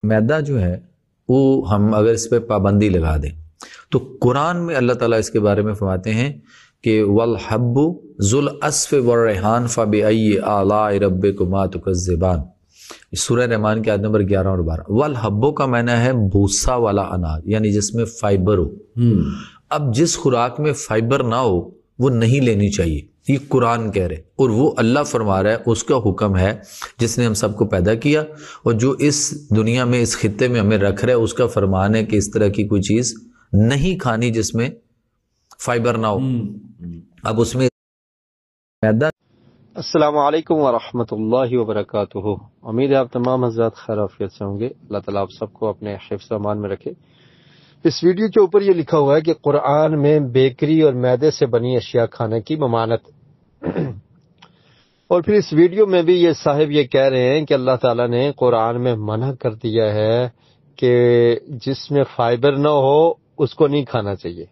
میدا جو ہے وہ ہم اگر اس پہ پابندی لگا دیں تو قرآن میں اللہ تعالیٰ اس کے بارے میں فرماتے ہیں کہ والحب ذو العصف والریحان فبأی آلاء ربکما تکذبان، سورہ رحمان کی آیت نمبر 11 اور 12۔ والحبو کا معنی ہے بھوسا والا اناج، یعنی جس میں فائبر ہو۔ اب جس خوراک میں فائبر نہ ہو وہ نہیں لینی چاہیے، یہ قرآن کہہ رہے، اور وہ اللہ فرما رہا ہے، اس کا حکم ہے جس نے ہم سب کو پیدا کیا اور جو اس دنیا میں اس خطے میں ہمیں رکھ رہا ہے، اس کا فرمان ہے کہ اس طرح کی کوئی چیز نہیں کھانی جس میں فائبر نہ ہو۔ اب اس میں میدا۔ السلام علیکم ورحمۃ اللہ وبرکاتہ۔ امید ہے آپ تمام حضرات خیر عافیت سے ہوں گے۔ اللہ تعالیٰ آپ سب کو اپنے حفظ و امان میں رکھے۔ اس ویڈیو کے اوپر یہ لکھا ہوا ہے کہ قرآن میں بیکری اور میدے سے بنی اشیاء کھانے کی ممانعت، اور پھر اس ویڈیو میں بھی یہ صاحب یہ کہہ رہے ہیں کہ اللہ تعالیٰ نے قرآن میں منع کر دیا ہے کہ جس میں فائبر نہ ہو اس کو نہیں کھانا چاہیے،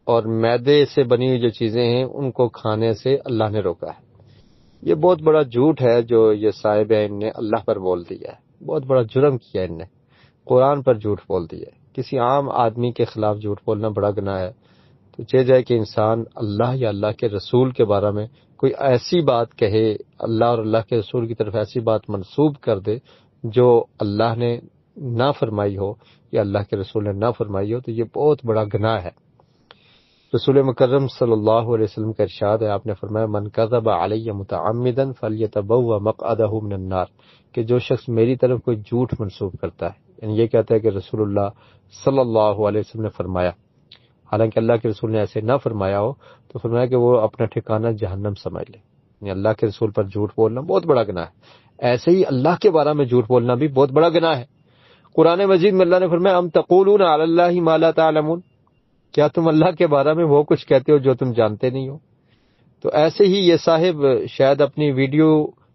اور میدے سے بنی ہوئی جو چیزیں ہیں ان کو کھانے سے اللہ نے روکا ہے۔ یہ بہت بڑا جھوٹ ہے جو یہ صاحب ہے، ان نے اللہ پر بول دیا ہے، بہت بڑا جرم کیا ان نے، قرآن پر جھوٹ بول دیا ہے۔ کسی عام آدمی کے خلاف جھوٹ بولنا بڑا گناہ ہے، تو چاہے جائے کہ انسان اللہ یا اللہ کے رسول کے بارے میں کوئی ایسی بات کہے، اللہ اور اللہ کے رسول کی طرف ایسی بات منسوب کر دے جو اللہ نے نہ فرمائی ہو یا اللہ کے رسول نے نہ فرمائی ہو، تو یہ بہت بڑا گناہ ہے۔ رسول مکرم صلی اللہ علیہ وسلم کا ارشاد ہے، آپ نے فرمایا من کذب علی متعمدا فلیتبوأ مقعدہ من النار، کہ جو شخص میری طرف کوئی جھوٹ منسوب کرتا ہے، یعنی یہ کہتا ہے کہ رسول اللہ صلی اللہ علیہ وسلم نے فرمایا، حالانکہ اللہ کے رسول نے ایسے نہ فرمایا ہو، تو فرمایا کہ وہ اپنا ٹھکانہ جہنم سمجھ لے۔ یعنی اللہ کے رسول پر جھوٹ بولنا بہت بڑا گناہ ہے۔ ایسے ہی اللہ کے بارے میں جھوٹ بولنا بھی بہت بڑا گناہ ہے۔ قرآن مجید میں اللہ نے فرمایا ام تقولون علی اللہ ما لا تعلمون، کیا تم اللہ کے بارے میں وہ کچھ کہتے ہو جو تم جانتے نہیں ہو؟ تو ایسے ہی یہ صاحب شاید اپنی ویڈیو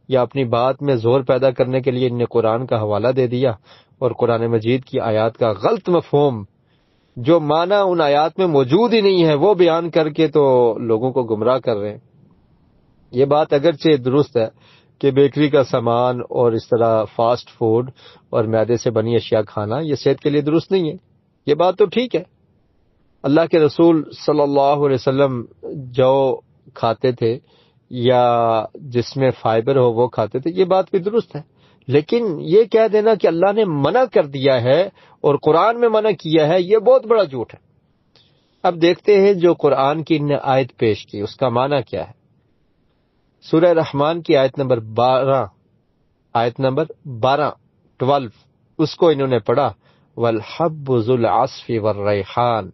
یا اپنی بات میں زور پیدا کرنے کے لیے ان نے قرآن کا حوالہ دے دیا، اور قرآن مجید کی آیات کا غلط مفہوم، جو معنی ان آیات میں موجود ہی نہیں ہے، وہ بیان کر کے تو لوگوں کو گمراہ کر رہے ہیں۔ یہ بات اگرچہ درست ہے کہ بیکری کا سامان اور اس طرح فاسٹ فوڈ اور میدے سے بنی اشیاء کھانا یہ صحت کے لیے درست نہیں ہے، یہ بات تو ٹھیک ہے۔ اللہ کے رسول صلی اللہ علیہ وسلم جو کھاتے تھے یا جس میں فائبر ہو وہ کھاتے تھے، یہ بات بھی درست ہے، لیکن یہ کہہ دینا کہ اللہ نے منع کر دیا ہے اور قرآن میں منع کیا ہے، یہ بہت بڑا جھوٹ ہے۔ اب دیکھتے ہیں جو قرآن کی ان نے آیت پیش کی اس کا معنی کیا ہے۔ سورہ رحمان کی آیت نمبر 12 اس کو انہوں نے پڑھا والحب ذو العصف والریحان،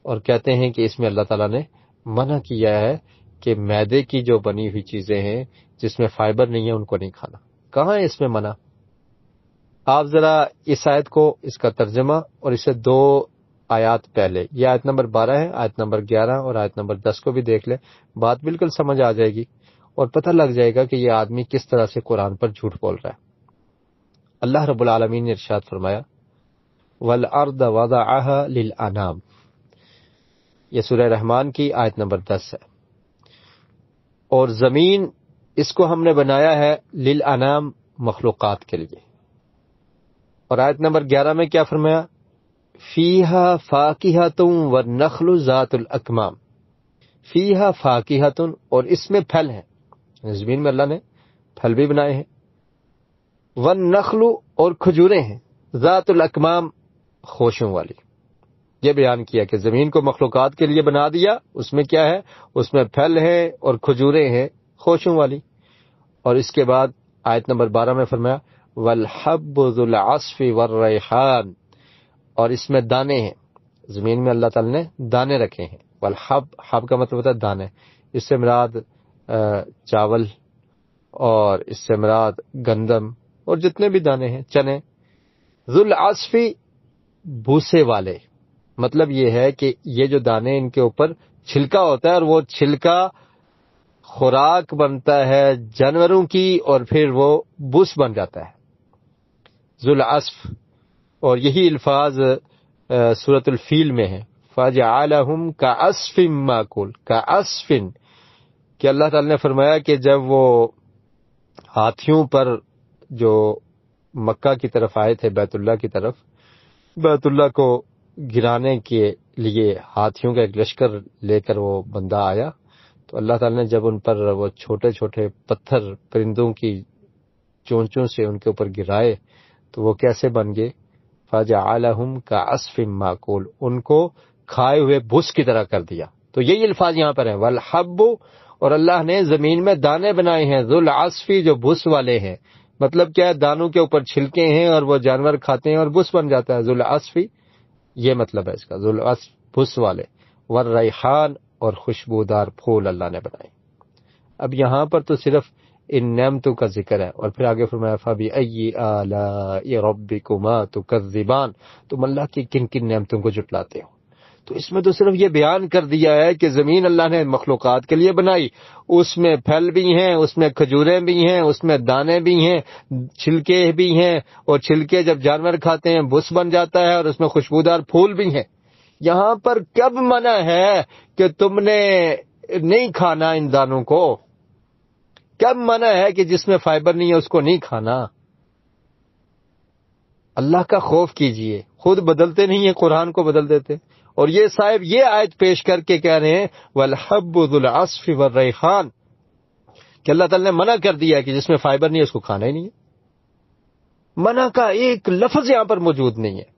اور کہتے ہیں کہ اس میں اللہ تعالیٰ نے منع کیا ہے کہ میدے کی جو بنی ہوئی چیزیں ہیں جس میں فائبر نہیں ہے ان کو نہیں کھانا۔ کہاں ہے اس میں منع؟ آپ ذرا اس آیت کو، اس کا ترجمہ اور اسے 2 آیات پہلے، یہ آیت نمبر 12 ہے، آیت نمبر 11 اور آیت نمبر 10 کو بھی دیکھ لیں، بات بالکل سمجھ آ جائے گی اور پتہ لگ جائے گا کہ یہ آدمی کس طرح سے قرآن پر جھوٹ بول رہا ہے۔ اللہ رب العالمین نے ارشاد فرمایا وَالْأَرْضَ وَضَعَهَا لِلْأَنَامِ، یہ سورہ رحمان کی آیت نمبر 10 ہے، اور زمین اس کو ہم نے بنایا ہے للانام، مخلوقات کے لیے۔ اور آیت نمبر 11 میں کیا فرمایا فیہا فاکہۃ والنخل ذات الاکمام، فیہا فاکہۃ، اور اس میں پھل ہیں، زمین میں اللہ نے پھل بھی بنائے ہیں، والنخل، اور کھجوریں ہیں، ذات الاکمام، خوشوں والی۔ یہ بیان کیا کہ زمین کو مخلوقات کے لیے بنا دیا، اس میں کیا ہے، اس میں پھل ہیں اور کھجوریں ہیں خوشوں والی۔ اور اس کے بعد آیت نمبر 12 میں فرمایا والحب ذو العصف والریحان، اور اس میں دانے ہیں، زمین میں اللہ تعالی نے دانے رکھے ہیں۔ والحب، حب کا مطلب ہوتا ہے دانے، اس سے مراد چاول، اور اس سے مراد گندم اور جتنے بھی دانے ہیں، چنے۔ ذو العصف، بھوسے والے، مطلب یہ ہے کہ یہ جو دانے ان کے اوپر چھلکا ہوتا ہے، اور وہ چھلکا خوراک بنتا ہے جانوروں کی، اور پھر وہ بوس بن جاتا ہے، ذو العصف۔ اور یہی الفاظ سورۃ الفیل میں ہے فَجَعَلَهُمْ كَعَصْفٍ مَّأْكُولٍ، كَعَصْفٍ، کہ اللہ تعالی نے فرمایا کہ جب وہ ہاتھیوں پر جو مکہ کی طرف آئے تھے، بیت اللہ کی طرف، بیت اللہ کو گرانے کے لیے ہاتھیوں کا ایک لشکر لے کر وہ بندہ آیا، تو اللہ تعالیٰ نے جب ان پر وہ چھوٹے چھوٹے پتھر پرندوں کی چونچوں سے ان کے اوپر گرائے تو وہ کیسے بن گئے؟ فَجَعَلَهُمْ كَعَصْفٍ مَّأْكُولٍ، ان کو کھائے ہوئے بھس کی طرح کر دیا۔ تو یہی الفاظ یہاں پر ہیں، وَالْحَبُّ، اور اللہ نے زمین میں دانے بنائے ہیں، ذُو الْعَصْفِ، جو بھس والے ہیں۔ مطلب کیا ہے؟ دانوں کے اوپر چھلکے ہیں اور وہ جانور کھاتے ہیں اور بھس بن جاتا ہے، ذُو الْعَصْفِ، یہ مطلب ہے اس کا، ذُو الْعَصْفِ، بھس والے، والریحان، اور خوشبودار پھول اللہ نے بنائے۔ اب یہاں پر تو صرف ان نعمتوں کا ذکر ہے، اور پھر آگے فرمایا فَبِأَيِّ آلَاءِ رَبِّكُمَا تُكَذِّبَانِ، تم اللہ کی کن کن نعمتوں کو جھٹلاتے ہو۔ تو اس میں تو صرف یہ بیان کر دیا ہے کہ زمین اللہ نے مخلوقات کے لیے بنائی، اس میں پھل بھی ہیں، اس میں کھجوریں بھی ہیں، اس میں دانے بھی ہیں، چھلکے بھی ہیں، اور چھلکے جب جانور کھاتے ہیں بھس بن جاتا ہے، اور اس میں خوشبودار پھول بھی ہیں۔ یہاں پر کب منع ہے کہ تم نے نہیں کھانا ان دانوں کو؟ کب منع ہے کہ جس میں فائبر نہیں ہے اس کو نہیں کھانا؟ اللہ کا خوف کیجئے، خود بدلتے نہیں ہیں، قرآن کو بدل دیتے۔ اور یہ صاحب یہ آیت پیش کر کے کہہ رہے ہیں وَالْحَبُّ ذُو الْعَصْفِ وَالرَّيْحَانِ، کہ اللہ تعالیٰ نے منع کر دیا ہے کہ جس میں فائبر نہیں ہے اس کو کھانا ہی نہیں ہے۔ منع کا ایک لفظ یہاں پر موجود نہیں ہے،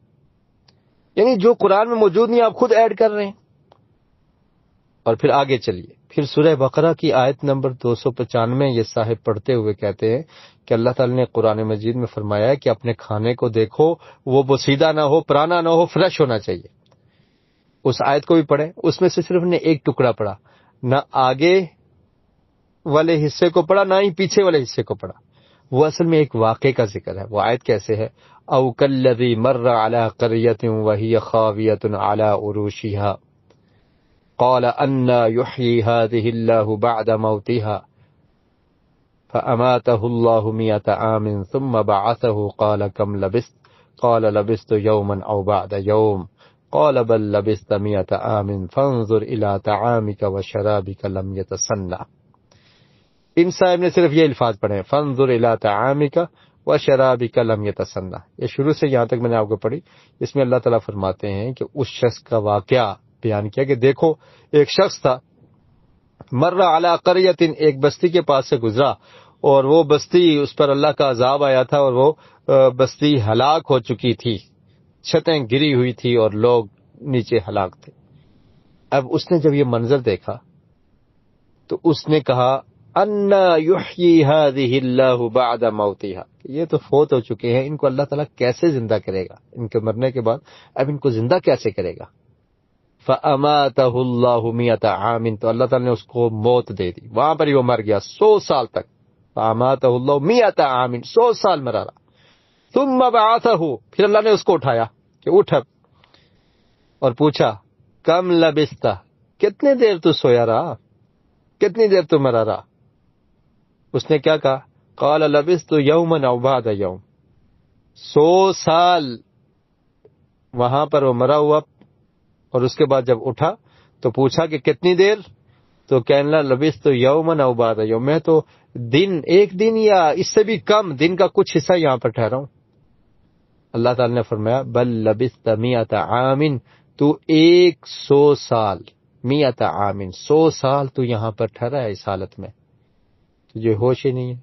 یعنی جو قرآن میں موجود نہیں آپ خود ایڈ کر رہے ہیں۔ اور پھر آگے چلیے، پھر سورہ بقرہ کی آیت نمبر 295 یہ صاحب پڑھتے ہوئے کہتے ہیں کہ اللہ تعالیٰ نے قرآن مجید میں فرمایا ہے کہ اپنے کھانے کو دیکھو، وہ بوسیدہ نہ ہو، پرانا نہ ہو، فریش ہونا چاہیے۔ اس آیت کو بھی پڑھیں، اس میں سے صرف نے ایک ٹکڑا پڑھا، نہ آگے والے حصے کو پڑھا نہ ہی پیچھے والے حصے کو پڑھا۔ وہ اصل میں ایک واقعے کا ذکر ہے۔ وہ آیت کیسے ہے؟ او کالذی مر علی قریۃ وہی خاویۃ علی عروشها قال انا یحیی هذه الله بعد موتها فاماته الله 100 عام ثم بعثه قال كم لبثت قال لبثت يوما او بعد يوم قال بل لبثت 100 عام فانظر الى طعامك وشرابك لم يتسنى۔ ان صاحب نے صرف یہ الفاظ پڑھے، فانظر الى طعامك وشرابك لم يتسنى۔ یہ شروع سے یہاں تک میں نے آپ کو پڑھی، اس میں اللہ تعالیٰ فرماتے ہیں کہ اس شخص کا واقعہ بیان کیا کہ دیکھو ایک شخص تھا، مر علی قریۃ، ایک بستی کے پاس سے گزرا، اور وہ بستی اس پر اللہ کا عذاب آیا تھا، اور وہ بستی ہلاک ہو چکی تھی، چھتیں گری ہوئی تھی اور لوگ نیچے ہلاک تھے۔ اب اس نے جب یہ منظر دیکھا تو اس نے کہا انا یحیی هذه اللہ بعد موتها، یہ تو فوت ہو چکے ہیں، ان کو اللہ تعالیٰ کیسے زندہ کرے گا؟ ان کے مرنے کے بعد اب ان کو زندہ کیسے کرے گا؟ فَأَمَاتَهُ اللَّهُ 100 عام، تو اللہ تعالیٰ نے اس کو موت دے دی، وہاں پر ہی وہ مر گیا 100 سال تک۔ فَأَمَاتَهُ اللَّهُ 100 عام، 100 سال مرا رہا۔ ثُمَّ بَعَثَهُ، پھر اللہ نے اس کو اٹھایا کہ اٹھ، اور پوچھا کم لبثت، کتنے دیر تو سویا رہا، کتنی دیر تو مرا رہا؟ اس نے کیا کہا؟ قال لبثت یوما او بعد یوم، 100 سال وہاں پر وہ مرا ہوا، اور اس کے بعد جب اٹھا تو پوچھا کہ کتنی دیر، تو کہنے لگا لبثت یوما او بعد یوم، میں تو ایک دن یا اس سے بھی کم دن کا کچھ حصہ یہاں پر ٹھہرا ہوں۔ اللہ تعالی نے فرمایا بل لبثت 100 عام، تو 100 سال، 100 عام، 100 سال تو یہاں پر ٹھہرا ہے اس حالت میں، تجھے ہوش ہی نہیں ہے۔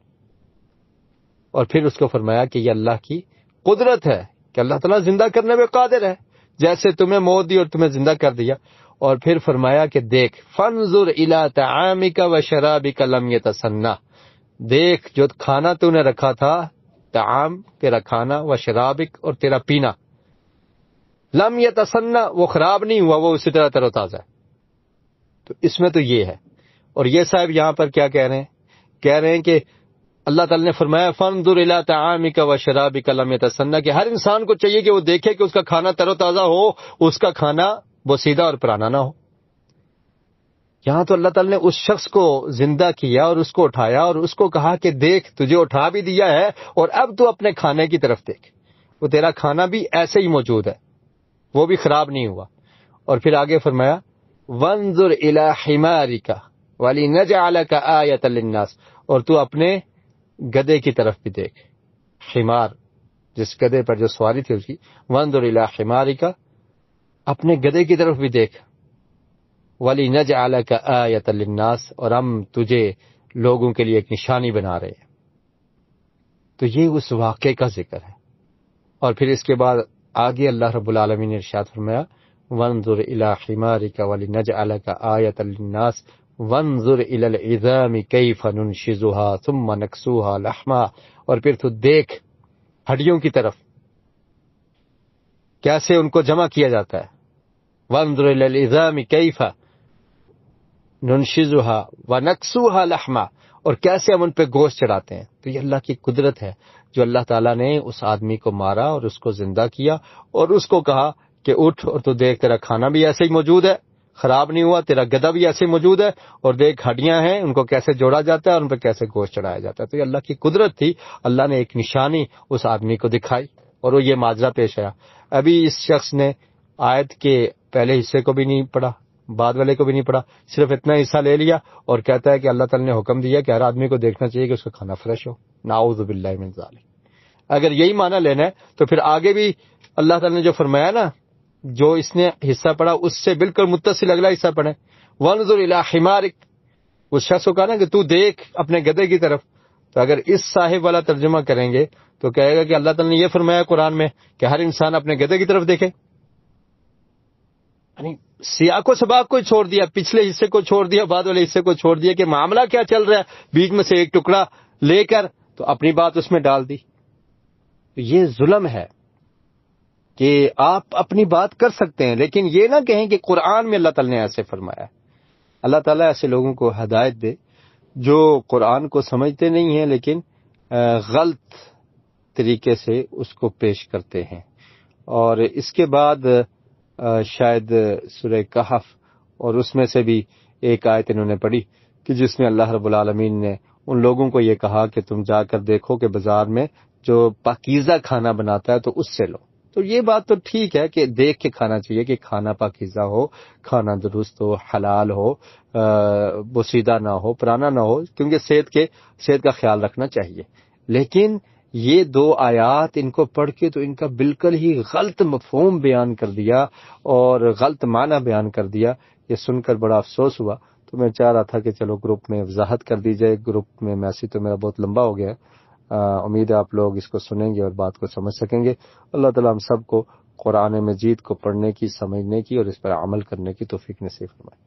اور پھر اس کو فرمایا کہ یہ اللہ کی قدرت ہے کہ اللہ تعالیٰ زندہ کرنے میں قادر ہے، جیسے تمہیں موت دی اور تمہیں زندہ کر دیا۔ اور پھر فرمایا کہ دیکھ فانظر الی طعامک وشرابک لم یتسنى، دیکھ جو کھانا تو نے رکھا تھا، طعام تیرا کھانا، وشرابک اور تیرا پینا، لم یتسنى وہ خراب نہیں ہوا، وہ اسی طرح تر و تازہ ہے۔ تو اس میں تو یہ ہے۔ اور یہ صاحب یہاں پر کیا کہہ رہے ہیں؟ کہہ رہے ہیں کہ اللہ تعالیٰ نے فرمایا فانظر الی طعامک وشرابک لم یتسنى، کہ ہر انسان کو چاہیے کہ وہ دیکھے کہ اس کا کھانا تر و تازہ ہو، اس کا کھانا بوسیدہ اور پرانا نہ ہو۔ یہاں تو اللہ تعالیٰ نے اس شخص کو زندہ کیا اور اس کو اٹھایا اور اس کو کہا کہ دیکھ تجھے اٹھا بھی دیا ہے، اور اب تو اپنے کھانے کی طرف دیکھ، وہ تیرا کھانا بھی ایسے ہی موجود ہے، وہ بھی خراب نہیں ہوا۔ اور پھر آگے فرمایا وانظر الی حمارک ولنجعلک آیۃ للناس، اور تو اپنے گدھے کی طرف بھی دیکھ۔ حمار جس گدھے پر جو سواری تھی اس کی، وانظر الی حمارک، اپنے گدھے کی طرف بھی دیکھ، وَلِنَجْعَلَكَ آیَةً لِلنَّاسِ، اور ہم تجھے لوگوں کے لیے ایک نشانی بنا رہے ہیں۔ تو یہ اس واقعے کا ذکر ہے۔ اور پھر اس کے بعد آگے اللہ رب العالمین نے ارشاد فرمایا وانظر الی حمارک ولنجعلک آیۃ للناس وانظر الی العظام کیف ننشزها ثم نکسوها لحما، اور پھر تو دیکھ ہڈیوں کی طرف کیسے ان کو جمع کیا جاتا ہے، وانظر الی العظام کیف ننشزها ونکسوها لحما، اور کیسے ہم ان پہ گوشت چڑھاتے ہیں۔ تو یہ اللہ کی قدرت ہے جو اللہ تعالیٰ نے اس آدمی کو مارا اور اس کو زندہ کیا اور اس کو کہا کہ اٹھ اور تو دیکھ تیرا کھانا بھی ایسے ہی موجود ہے، خراب نہیں ہوا، تیرا گدھا بھی ایسے ہی موجود ہے، اور دیکھ ہڈیاں ہیں ان کو کیسے جوڑا جاتا ہے اور ان پہ کیسے گوشت چڑھایا جاتا ہے۔ تو یہ اللہ کی قدرت تھی، اللہ نے ایک نشانی اس آدمی کو دکھائی اور وہ یہ ماجرا پیش آیا۔ ابھی اس شخص نے آیت کے پہلے حصے کو بھی نہیں پڑھا، بعد والے کو بھی نہیں پڑھا، صرف اتنا حصہ لے لیا اور کہتا ہے کہ اللہ تعالیٰ نے حکم دیا کہ ہر آدمی کو دیکھنا چاہیے کہ اس کا کھانا فریش ہو۔ نعوذ باللہ من ذالک۔ اگر یہی معنی لینا ہے تو پھر آگے بھی اللہ تعالیٰ نے جو فرمایا نا، جو اس نے حصہ پڑھا اس سے بالکل متصل اگلا حصہ پڑھیں، وانظر الی حمارک، اس شخص کو کہا نا کہ تو دیکھ اپنے گدھے کی طرف۔ تو اگر اس صاحب والا ترجمہ کریں گے تو کہے گا کہ اللہ تعالیٰ نے یہ فرمایا قرآن میں کہ ہر انسان اپنے گدھے کی طرف دیکھے، یعنی سیاق و سباق کو چھوڑ دیا، پچھلے حصے کو چھوڑ دیا، بعد والے حصے کو چھوڑ دیا کہ معاملہ کیا چل رہا ہے، بیچ میں سے ایک ٹکڑا لے کر تو اپنی بات اس میں ڈال دی۔ تو یہ ظلم ہے کہ آپ اپنی بات کر سکتے ہیں لیکن یہ نہ کہیں کہ قرآن میں اللہ تعالیٰ نے ایسے فرمایا۔ اللہ تعالیٰ ایسے لوگوں کو ہدایت دے جو قرآن کو سمجھتے نہیں ہیں لیکن غلط طریقے سے اس کو پیش کرتے ہیں۔ اور اس کے بعد شاید سورہ کہف اور اس میں سے بھی ایک آیت انہوں نے پڑھی کہ جس میں اللہ رب العالمین نے ان لوگوں کو یہ کہا کہ تم جا کر دیکھو کہ بازار میں جو پاکیزہ کھانا بناتا ہے تو اس سے لو۔ تو یہ بات تو ٹھیک ہے کہ دیکھ کے کھانا چاہیے کہ کھانا پاکیزہ ہو، کھانا درست ہو، حلال ہو، بوسیدہ نہ ہو، پرانا نہ ہو، کیونکہ صحت کا خیال رکھنا چاہیے۔ لیکن یہ دو آیات ان کو پڑھ کے تو ان کا بالکل ہی غلط مفہوم بیان کر دیا اور غلط معنی بیان کر دیا۔ یہ سن کر بڑا افسوس ہوا، تو میں چاہ رہا تھا کہ چلو گروپ میں وضاحت کر دی جائے۔ گروپ میں میسج تو میرا بہت لمبا ہو گیا ہے، امید ہے آپ لوگ اس کو سنیں گے اور بات کو سمجھ سکیں گے۔ اللہ تعالیٰ ہم سب کو قرآن مجید کو پڑھنے کی، سمجھنے کی اور اس پر عمل کرنے کی توفیق نصیب فرمائے۔